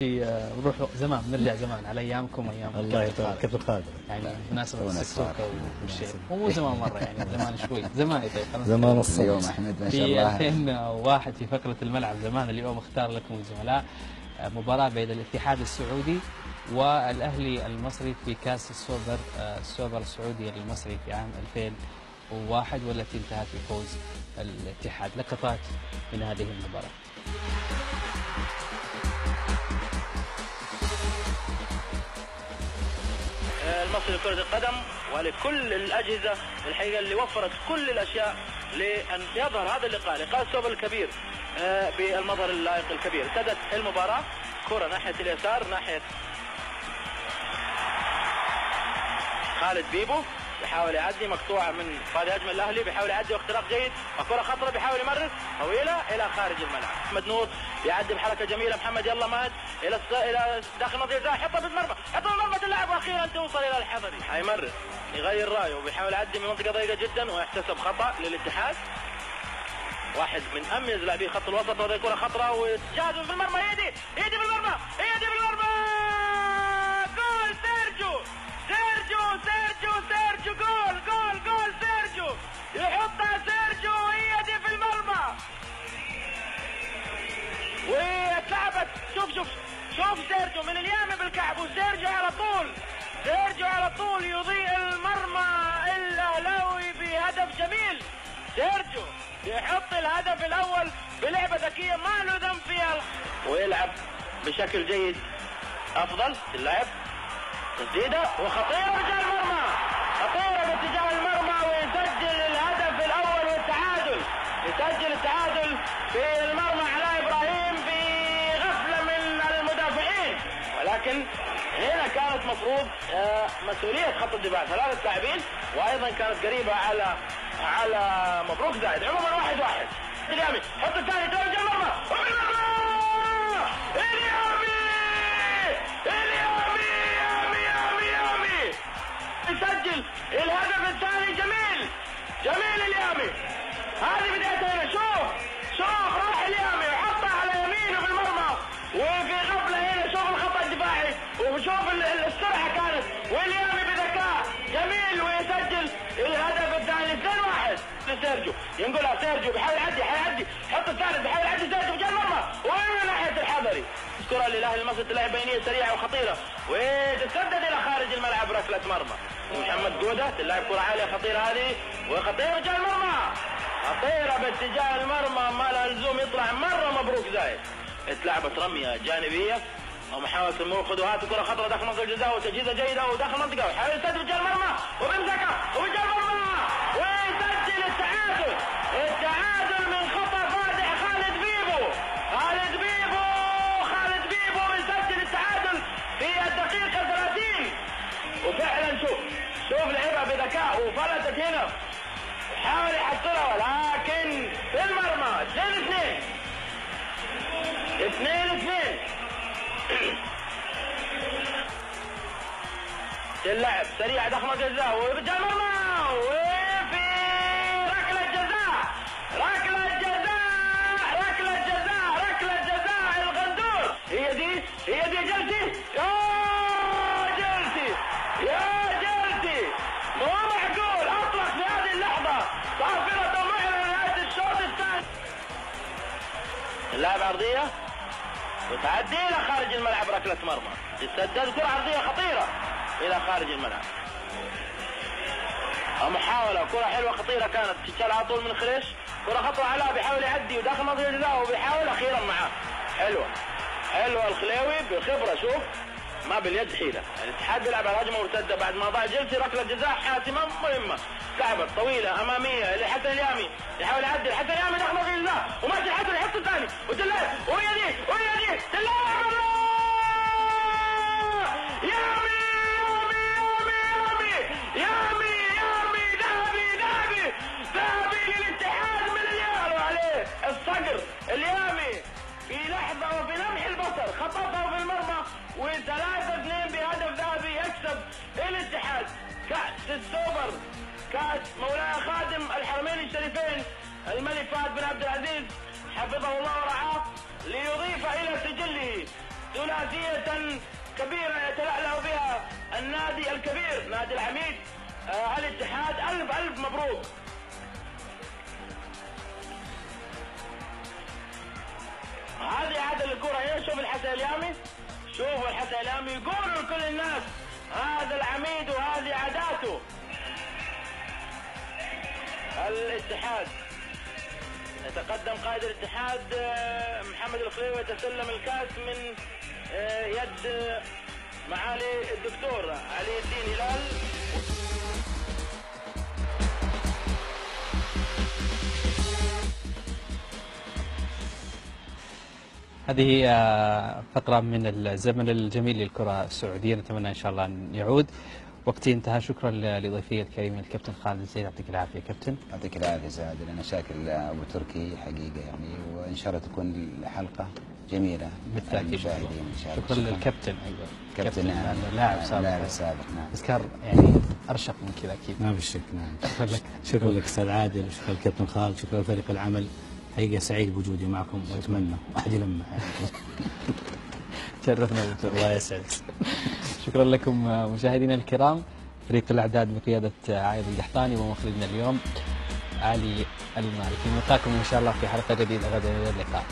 نروح زمان، نرجع زمان على ايامكم، ايام الله يطول كابتن خالد. يعني بمناسبه السكسوكه والشيء، مو زمان مره يعني زمان شوي، زمان طيب خلاص زمان اليوم احمد ما شاء الله في 2001 في فقره الملعب زمان. اليوم اختار لكم الزملاء مباراه بين الاتحاد السعودي والاهلي المصري في كاس السوبر السعودي المصري في عام 2001، والتي انتهت بفوز الاتحاد. لقطات من هذه المباراه. المصري لكرة القدم ولكل الأجهزة الحقيقة اللي وفرت كل الأشياء لأن يظهر هذا اللقاء، لقاء السوبر الكبير بالمظهر اللائق الكبير. ابتدت المباراة، كرة ناحية اليسار، ناحية خالد بيبو، بيحاول يعدي، مقطوعة من قائد هجم الأهلي، بيحاول يعدي واختراق جيد، وكرة خطرة بيحاول يمرر طويلة إلى خارج الملعب. محمد نور يعدي بحركة جميلة، محمد يلا ماد إلى داخل منطقة الجزاء، حطها بالمرمى، حطها بالمرمى اللاعب، وأخيرا توصل إلى الحضري، حيمرر يغير رأيه وبيحاول يعدي من منطقة ضيقة جدا، ويحتسب خطأ للاتحاد. واحد من أميز لاعبي خط الوسط، وهذه كرة خطرة وجاهز في المرمى، يدي بالمرمى، يدي بالمرمى، جول سيرجيو، سيرجيو جول سيرجيو، يحطها سيرجيو وهي دي في المرمى، واتلعبت. شوف سيرجيو من اليمين بالكعب، وسيرجيو على طول يضيء المرمى الاهلاوي بهدف جميل. سيرجيو يحط الهدف الاول بلعبه ذكيه ما له ذنب فيها، ويلعب بشكل جيد افضل اللعب، تسديده وخطيره باتجاه المرمى، ويسجل الهدف الاول والتعادل، يسجل التعادل في المرمى علاء ابراهيم بغفله من المدافعين. ولكن هنا كانت مفروض مسؤوليه خط الدفاع، ثلاثه لاعبين، وايضا كانت قريبه على مبروك زايد. عموما 1-1. اليامي حط الثاني، توجه المرمى، يسجل الهدف الثاني. جميل اليامي، هذه بدايتها هنا. شوف راح اليامي وحطها على يمينه في المرمى، وفي غفله هنا شوف الخطا الدفاعي، وشوف السرعه كانت، واليامي بذكاء جميل ويسجل الهدف الثاني. 2-1 لسيرجيو، ينقلها سيرجيو، بيحاول يعدي، حط الثالث، بيحاول يعدي سيرجيو بجانب المرمى، ومن ناحيه الحضري. كرة للاهلي المصري تلعب بينيه سريعه وخطيره، وتسدد الى خارج الملعب، ركله مرمى. محمد جوده تلعب كرة عاليه خطيره هذه، وخطيره باتجاه المرمى، خطيره باتجاه المرمى، ما لها لزوم يطلع مره. مبروك زايد اتلعبت رميه جانبيه ومحاوله المرور، خذوهات كرة خطره داخل منطقه الجزاء، وتجهيزه جيده وداخل المنطقه، ويحاول يسدد باتجاه المرمى، وبيمسكها وباتجاه المرمى، ويسجل التعادل من خطا فادح خالد بيبو يسجل التعادل في الدقيقه 30. وفعلا شوف لعبها بذكاء وفلتت هنا، حاول يحصلها ولكن في المرمى. 2-2 اللعب سريع داخل منطقة الجزاء، وباتجاه المرمى، وفي ركلة جزاء الغندور. هي دي يا جلسي مو معقول، اطلق في هذه اللحظة صافرة معلنة لنهاية الشوط الثاني. اللاعب عرضية وتعدي الى خارج الملعب، ركلة مرمى، تسدد كرة عرضية خطيرة الى خارج الملعب، محاولة كرة حلوة خطيرة كانت تتشال على طول من خريش، كرة خطرة علاء بيحاول يعدي وداخل منطقة الجزاء، وبيحاول اخيرا معاه. حلوة الخليوي بخبرة، شوف ما باليد حيلة. الاتحاد بيلعب على هجمة مرتدة بعد ما ضاع جلسي، ركلة جزاء حاسمة مهمة، لعبت طويلة أمامية لحسن اليامي، يحاول يعدل حسن اليامي داخل منطقة الجزاء، وماشي حسن يحط الثاني، وتلعب وهي دي تلعب ذهبي للاتحاد من اليارو عليه الصقر. اليامي في لحظة وفي لمح البصر خطفه في المرمى، و3-2 بهدف ذهبي يكسب الاتحاد كأس السوبر، كأس مولاي خادم الحرمين الشريفين الملك فهد بن عبد العزيز حفظه الله ورعاه، ليضيف إلى سجله ثلاثية كبيرة يتلألأ بها النادي الكبير نادي العميد الاتحاد. ألف ألف مبروك. هذه عادة الكرة هنا. شوف الحسيليامي، شوفوا الحسيليامي يقولوا لكل الناس هذا العميد وهذه عاداته. الاتحاد يتقدم قائد الاتحاد محمد الخليوي يتسلم الكاس من يد معالي الدكتور علي الدين هلال. هذه فقرة من الزمن الجميل للكرة السعودية، نتمنى إن شاء الله أن يعود. وقتي انتهى. شكرا لضيفي الكريم الكابتن خالد الزين، يعطيك العافية كابتن. يعطيك العافية سعد، أنا شاكر أبو تركي حقيقة يعني، وإن شاء الله تكون الحلقة جميلة بالتأكيد. شكرا للكابتن أيضا. كابتن لاعب سابق نعم. بس كان يعني أرشق من كذا أكيد. ما في شك. نعم شكرا لك. شكرا لك أستاذ عادل، وشكرا للكابتن خالد، شكرا لفريق العمل. حقيقة سعيد بوجودي معكم، وأتمنى واحد يلمح. شرفنا. الله يسعدك. شكرا لكم مشاهدينا الكرام. فريق الإعداد بقيادة عايض القحطاني، ومخرجنا اليوم علي المالكي. نلقاكم إن شاء الله في حلقة جديدة غدا. إلى اللقاء.